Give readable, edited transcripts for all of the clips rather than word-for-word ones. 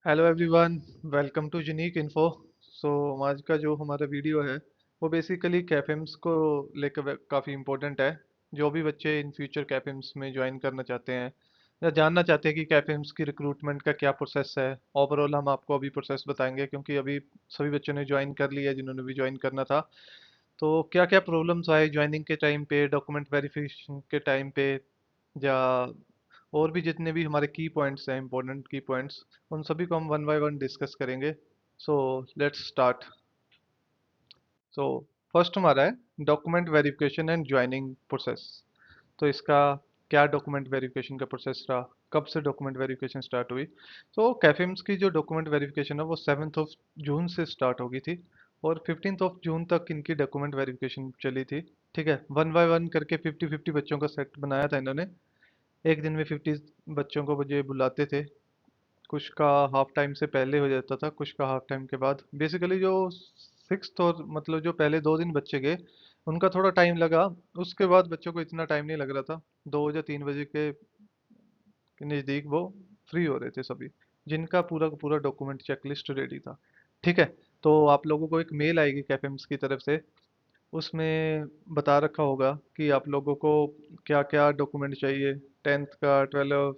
Hello everyone, welcome to unique info. So आज का जो हमारा वीडियो है वो बेसिकली कैफेम्स को लेकर काफ़ी इम्पोर्टेंट है। जो भी बच्चे इन फ्यूचर कैफेम्स में ज्वाइन करना चाहते हैं या जानना चाहते हैं कि कैफेम्स की रिक्रूटमेंट का क्या प्रोसेस है, ओवरऑल हम आपको अभी प्रोसेस बताएंगे क्योंकि अभी सभी बच्चों ने ज्वाइन कर लिया जिन्होंने भी ज्वाइन करना था। तो क्या क्या प्रॉब्लम्स आए ज्वाइनिंग के टाइम पे, डॉक्यूमेंट वेरिफिकेशन के टाइम पे, या और भी जितने भी हमारे की पॉइंट्स हैं, इंपॉर्टेंट की पॉइंट्स, उन सभी को हम वन बाय वन डिस्कस करेंगे। So let's start. So first हमारा है document verification and joining process. तो इसका क्या डॉक्यूमेंट वेरिफिकेशन का प्रोसेस रहा, कब से डॉक्यूमेंट वेरिफिकेशन स्टार्ट हुई। तो कैफिम्स की जो डॉक्यूमेंट वेरिफिकेशन है वो 7 जून से स्टार्ट होगी थी और 15 जून तक इनकी डॉक्यूमेंट वेरिफिकेशन चली थी। ठीक है, वन बाय वन करके 50-50 बच्चों का सेट बनाया था इन्होंने। एक दिन में 50 बच्चों को ये बुलाते थे। कुछ का हाफ टाइम से पहले हो जाता था, कुछ का हाफ टाइम के बाद। बेसिकली जो सिक्स और मतलब जो पहले 2 दिन बच्चे गए उनका थोड़ा टाइम लगा। उसके बाद बच्चों को इतना टाइम नहीं लग रहा था। 2 या 3 बजे के नज़दीक वो फ्री हो रहे थे सभी, जिनका पूरा का पूरा डॉक्यूमेंट चेकलिस्ट रेडी था। ठीक है, तो आप लोगों को एक मेल आएगी कैफेम्स की तरफ से। उसमें बता रखा होगा कि आप लोगों को क्या क्या डॉक्यूमेंट चाहिए। 10th का, 12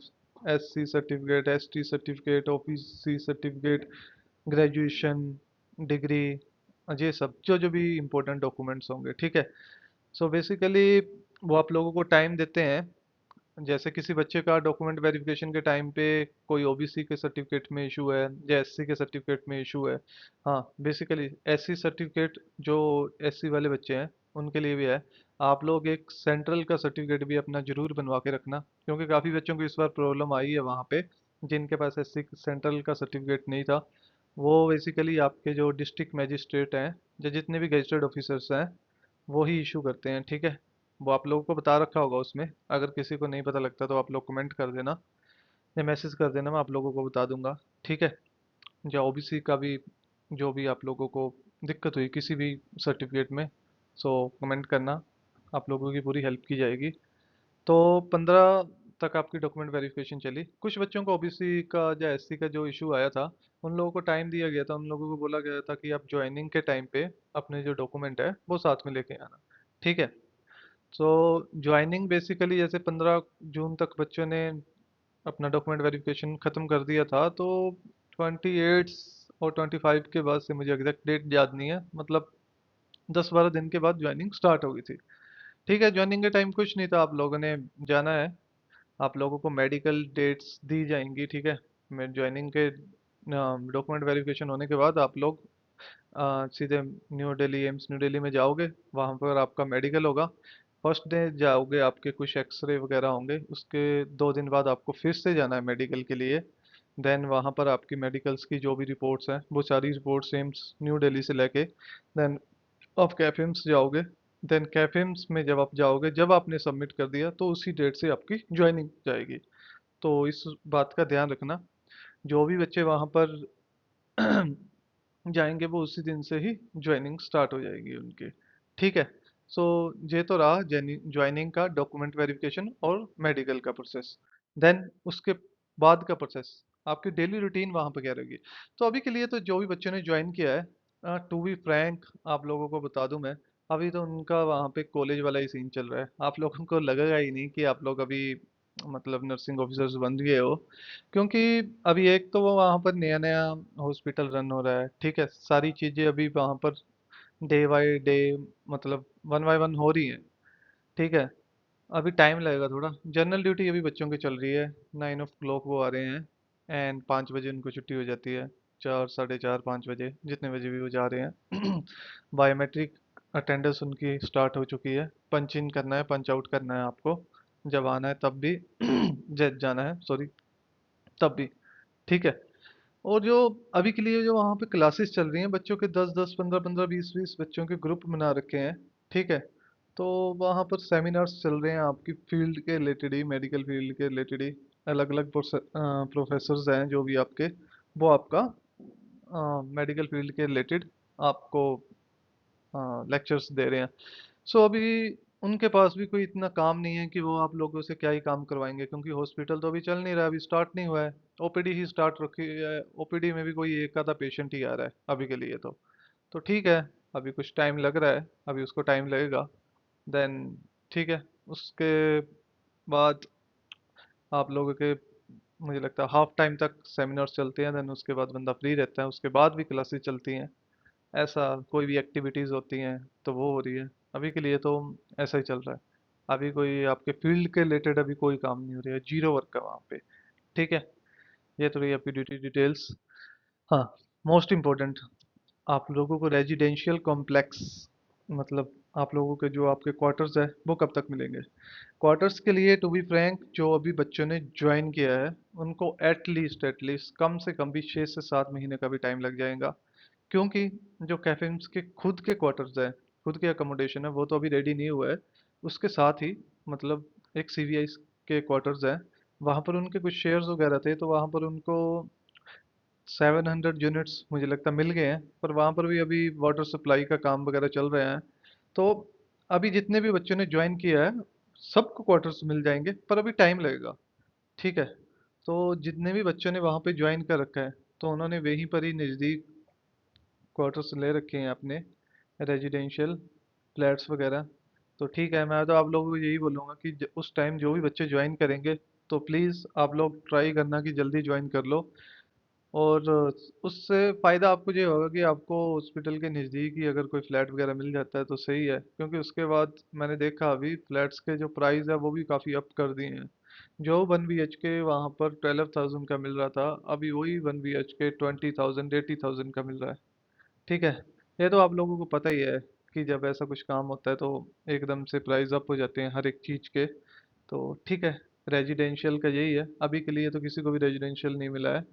SC certificate, ST certificate, OBC certificate, graduation, degree, ये सब जो जो भी इम्पोर्टेंट डॉक्यूमेंट्स होंगे। ठीक है, सो बेसिकली वो आप लोगों को टाइम देते हैं। जैसे किसी बच्चे का डॉक्यूमेंट वेरिफिकेशन के टाइम पे कोई ओबीसी के सर्टिफिकेट में इशू है या एससी के सर्टिफिकेट में इशू है। हाँ, बेसिकली एससी सर्टिफिकेट जो एससी वाले बच्चे हैं उनके लिए भी है। आप लोग एक सेंट्रल का सर्टिफिकेट भी अपना जरूर बनवा के रखना, क्योंकि काफ़ी बच्चों को इस बार प्रॉब्लम आई है वहाँ पे जिनके पास एससी सेंट्रल का सर्टिफिकेट नहीं था। वो बेसिकली आपके जो डिस्ट्रिक्ट मैजिस्ट्रेट हैं या जितने भी गजिस्टर्ड ऑफिसर्स हैं वो ही इशू करते हैं। ठीक है, वो आप लोगों को बता रखा होगा उसमें। अगर किसी को नहीं पता लगता तो आप लोग कमेंट कर देना या मैसेज कर देना, मैं आप लोगों को बता दूंगा। ठीक है, या ओबीसी का भी जो भी आप लोगों को दिक्कत हुई किसी भी सर्टिफिकेट में, सो कमेंट करना, आप लोगों की पूरी हेल्प की जाएगी। तो 15 तक आपकी डॉक्यूमेंट वेरिफिकेशन चली। कुछ बच्चों को ओबीसी का या एससी का जो इशू आया था उन लोगों को टाइम दिया गया था। उन लोगों को बोला गया था कि आप ज्वाइनिंग के टाइम पे अपने जो डॉक्यूमेंट है वो साथ में लेके आना। ठीक है, सो ज्वाइनिंग बेसिकली जैसे 15 जून तक बच्चों ने अपना डॉक्यूमेंट वेरिफिकेशन ख़त्म कर दिया था, तो 28 और 25 के बाद से मुझे एग्जैक्ट डेट याद नहीं है, मतलब 10-12 दिन के बाद ज्वाइनिंग स्टार्ट हो गई थी। ठीक है, ज्वाइनिंग के टाइम कुछ नहीं था, आप लोगों ने जाना है। आप लोगों को मेडिकल डेट्स दी जाएंगी। ठीक है, मैं ज्वाइनिंग के डॉक्यूमेंट वेरिफिकेशन होने के बाद आप लोग सीधे new Delhi, AIIMS new Delhi में जाओगे। वहाँ पर आपका मेडिकल होगा। फर्स्ट डे जाओगे, आपके कुछ एक्सरे वगैरह होंगे। उसके 2 दिन बाद आपको फिर से जाना है मेडिकल के लिए। देन वहाँ पर आपकी मेडिकल्स की जो भी रिपोर्ट्स हैं वो सारी रिपोर्ट्स एम्स न्यू दिल्ली से लेके देन आप कैफिम्स जाओगे। देन कैफिम्स में जब आप जाओगे, जब आपने सबमिट कर दिया तो उसी डेट से आपकी ज्वाइनिंग जाएगी। तो इस बात का ध्यान रखना, जो भी बच्चे वहाँ पर जाएंगे वो उसी दिन से ही ज्वाइनिंग स्टार्ट हो जाएगी उनकी। ठीक है, सो ये तो रहा ज्वाइनिंग का डॉक्यूमेंट वेरिफिकेशन और मेडिकल का प्रोसेस। देन उसके बाद का प्रोसेस, आपकी डेली रूटीन वहाँ पर क्या रहेगी। तो अभी के लिए तो जो भी बच्चों ने ज्वाइन किया है, टू बी फ्रैंक आप लोगों को बता दूं मैं, अभी तो उनका वहाँ पे कॉलेज वाला ही सीन चल रहा है। आप लोगों को लगेगा ही नहीं कि आप लोग अभी मतलब नर्सिंग ऑफिसर्स बन गए हो, क्योंकि अभी एक तो वो वहाँ पर नया नया हॉस्पिटल रन हो रहा है। ठीक है, सारी चीज़ें अभी वहाँ पर डे बाय डे, मतलब वन बाय वन हो रही हैं। ठीक है, अभी टाइम लगेगा थोड़ा। जनरल ड्यूटी अभी बच्चों की चल रही है। 9 o'clock वो आ रहे हैं एंड 5 बजे उनको छुट्टी हो जाती है। 4, 4:30, 5 बजे, जितने बजे भी वो जा रहे हैं। बायोमेट्रिक अटेंडेंस उनकी स्टार्ट हो चुकी है। पंच इन करना है, पंच आउट करना है आपको, जब आना है तब भी, जब जाना है सॉरी तब भी। ठीक है, और जो अभी के लिए जो वहाँ पे क्लासेस चल रही हैं बच्चों के, 10-10, 15-15, 20-20 बच्चों के ग्रुप बना रखे हैं। ठीक है, तो वहाँ पर सेमिनार्स चल रहे हैं आपकी फील्ड के रिलेटेड ही, मेडिकल फील्ड के रिलेटेड ही। अलग अलग प्रोफेसर्स हैं जो भी आपके, वो आपका मेडिकल फील्ड के रिलेटेड आपको लेक्चर्स दे रहे हैं। सो अभी उनके पास भी कोई इतना काम नहीं है कि वो आप लोगों से क्या ही काम करवाएंगे, क्योंकि हॉस्पिटल तो अभी चल नहीं रहा, अभी स्टार्ट नहीं हुआ है। ओपीडी ही स्टार्ट रखी है, ओपीडी में भी कोई एक आधा पेशेंट ही आ रहा है अभी के लिए। तो ठीक है, अभी कुछ टाइम लग रहा है, अभी उसको टाइम लगेगा। देन ठीक है, उसके बाद आप लोगों के, मुझे लगता है हाफ टाइम तक सेमिनार्स चलते हैं, देन उसके बाद बंदा फ्री रहता है, उसके बाद भी क्लासेस चलती हैं। ऐसा कोई भी एक्टिविटीज़ होती हैं तो वो हो रही है। अभी के लिए तो ऐसा ही चल रहा है। अभी कोई आपके फील्ड के रिलेटेड अभी कोई काम नहीं हो रहा है, जीरो वर्क है वहाँ पे। ठीक है, ये तो रही आपकी ड्यूटी डिटेल्स। हाँ, मोस्ट इम्पोर्टेंट, आप लोगों को रेजिडेंशियल कॉम्प्लेक्स, मतलब आप लोगों के जो आपके क्वार्टर्स है वो कब तक मिलेंगे? क्वार्टर्स के लिए टू बी फ्रैंक, जो अभी बच्चों ने ज्वाइन किया है उनको एटलीस्ट कम से कम भी 6 से 7 महीने का भी टाइम लग जाएगा। क्योंकि जो कैफिन्स के खुद के क्वार्टर्स हैं, खुद के अकोमोडेशन है, वो तो अभी रेडी नहीं हुआ है। उसके साथ ही मतलब एक सीवीआई के क्वार्टर्स हैं, वहाँ पर उनके कुछ शेयर्स वगैरह थे, तो वहाँ पर उनको 700 यूनिट्स मुझे लगता है मिल गए हैं, पर वहाँ पर भी अभी वाटर सप्लाई का काम वगैरह चल रहे हैं। तो अभी जितने भी बच्चों ने ज्वाइन किया है सबको क्वार्टर्स मिल जाएंगे, पर अभी टाइम लगेगा। ठीक है, तो जितने भी बच्चों ने वहाँ पे ज्वाइन कर रखा है तो उन्होंने वहीं पर ही नज़दीक क्वार्टर्स ले रखे हैं अपने, रेजिडेंशियल फ्लैट्स वगैरह। तो ठीक है, मैं तो आप लोगों को यही बोलूँगा कि उस टाइम जो भी बच्चे ज्वाइन करेंगे तो प्लीज़ आप लोग ट्राई करना कि जल्दी ज्वाइन कर लो। और उससे फ़ायदा आपको ये होगा कि आपको हॉस्पिटल के नज़दीक ही अगर कोई फ्लैट वगैरह मिल जाता है तो सही है, क्योंकि उसके बाद मैंने देखा अभी फ्लैट्स के जो प्राइस है वो भी काफ़ी अप कर दिए हैं। जो 1 BHK वहाँ पर 12,000 का मिल रहा था, अभी वही 1 BHK 20,000 80,000 का मिल रहा है। ठीक है, ये तो आप लोगों को पता ही है कि जब ऐसा कुछ काम होता है तो एकदम से प्राइस अप हो जाते हैं हर एक चीज़ के। तो ठीक है, रेजिडेंशियल का यही है, अभी के लिए तो किसी को भी रेजिडेंशियल नहीं मिला है,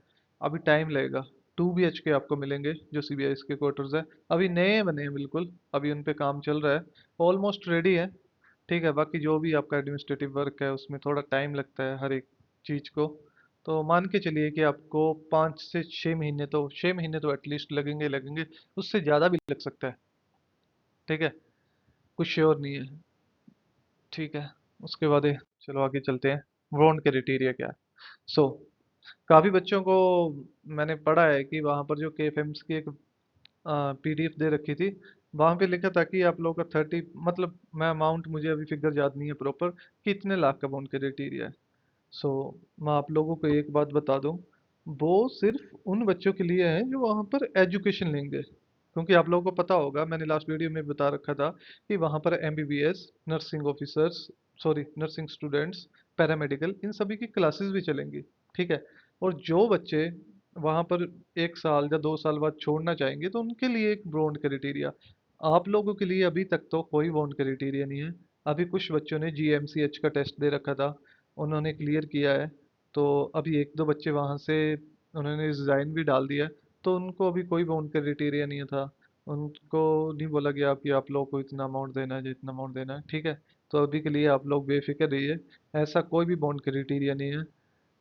अभी टाइम लगेगा। 2 BHK आपको मिलेंगे जो सीबीआई के क्वार्टर्स है, अभी नए बने हैं बिल्कुल, अभी उन पे काम चल रहा है, ऑलमोस्ट रेडी है। ठीक है, बाकी जो भी आपका एडमिनिस्ट्रेटिव वर्क है उसमें थोड़ा टाइम लगता है हर एक चीज़ को। तो मान के चलिए कि आपको 5 से 6 महीने, तो 6 महीने तो एटलीस्ट लगेंगे ही लगेंगे, उससे ज़्यादा भी लग सकता है। ठीक है, कुछ श्योर नहीं है। ठीक है, उसके बाद चलो आगे चलते हैं, ब्रॉन्ड क्राइटेरिया क्या है। सो काफ़ी बच्चों को मैंने पढ़ा है कि वहाँ पर जो KFMs की एक पीडीएफ दे रखी थी, वहाँ पे लिखा था कि आप लोगों का 30, मतलब मैं अमाउंट, मुझे अभी फिगर याद नहीं है प्रॉपर कि इतने लाख का बॉन्ड क्राइटेरिया है। सो मैं आप लोगों को एक बात बता दूं, वो सिर्फ उन बच्चों के लिए है जो वहाँ पर एजुकेशन लेंगे, क्योंकि आप लोगों को पता होगा, मैंने लास्ट वीडियो में बता रखा था कि वहाँ पर MBBS, nursing officers, sorry nursing students, paramedical, इन सभी की क्लासेस भी चलेंगी। ठीक है, और जो बच्चे वहाँ पर 1 साल या 2 साल बाद छोड़ना चाहेंगे तो उनके लिए एक बॉन्ड क्राइटेरिया। आप लोगों के लिए अभी तक तो कोई बॉन्ड क्राइटेरिया नहीं है। अभी कुछ बच्चों ने GMCH का टेस्ट दे रखा था, उन्होंने क्लियर किया है, तो अभी एक दो बच्चे वहाँ से उन्होंने रिजाइन भी डाल दिया है, तो उनको अभी कोई बॉन्ड क्राइटेरिया नहीं था। उनको नहीं बोला गया कि आप लोग को इतना अमाउंट देना है, जितना अमाउंट देना है। ठीक है, तो अभी के लिए आप लोग बेफिक्र रहिए, ऐसा कोई भी बॉन्ड क्राइटेरिया नहीं है।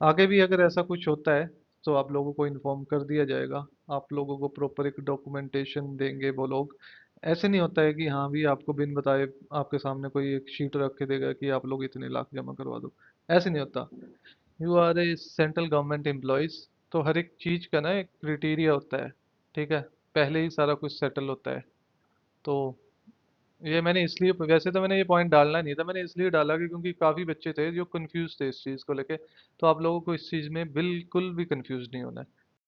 आगे भी अगर ऐसा कुछ होता है तो आप लोगों को इन्फॉर्म कर दिया जाएगा, आप लोगों को प्रॉपर एक डॉक्यूमेंटेशन देंगे वो लोग। ऐसे नहीं होता है कि हाँ भी आपको बिन बताए आपके सामने कोई एक शीट रख के देगा कि आप लोग इतने लाख जमा करवा दो, ऐसे नहीं होता। You are a central government employees, तो हर एक चीज़ का ना एक क्राइटेरिया होता है। ठीक है, पहले ही सारा कुछ सेटल होता है। तो ये मैंने इसलिए, वैसे तो मैंने ये पॉइंट डालना नहीं था, मैंने इसलिए डाला कि क्योंकि काफ़ी बच्चे थे जो कंफ्यूज थे इस चीज़ को लेके। तो आप लोगों को इस चीज़ में बिल्कुल भी कंफ्यूज नहीं होना है।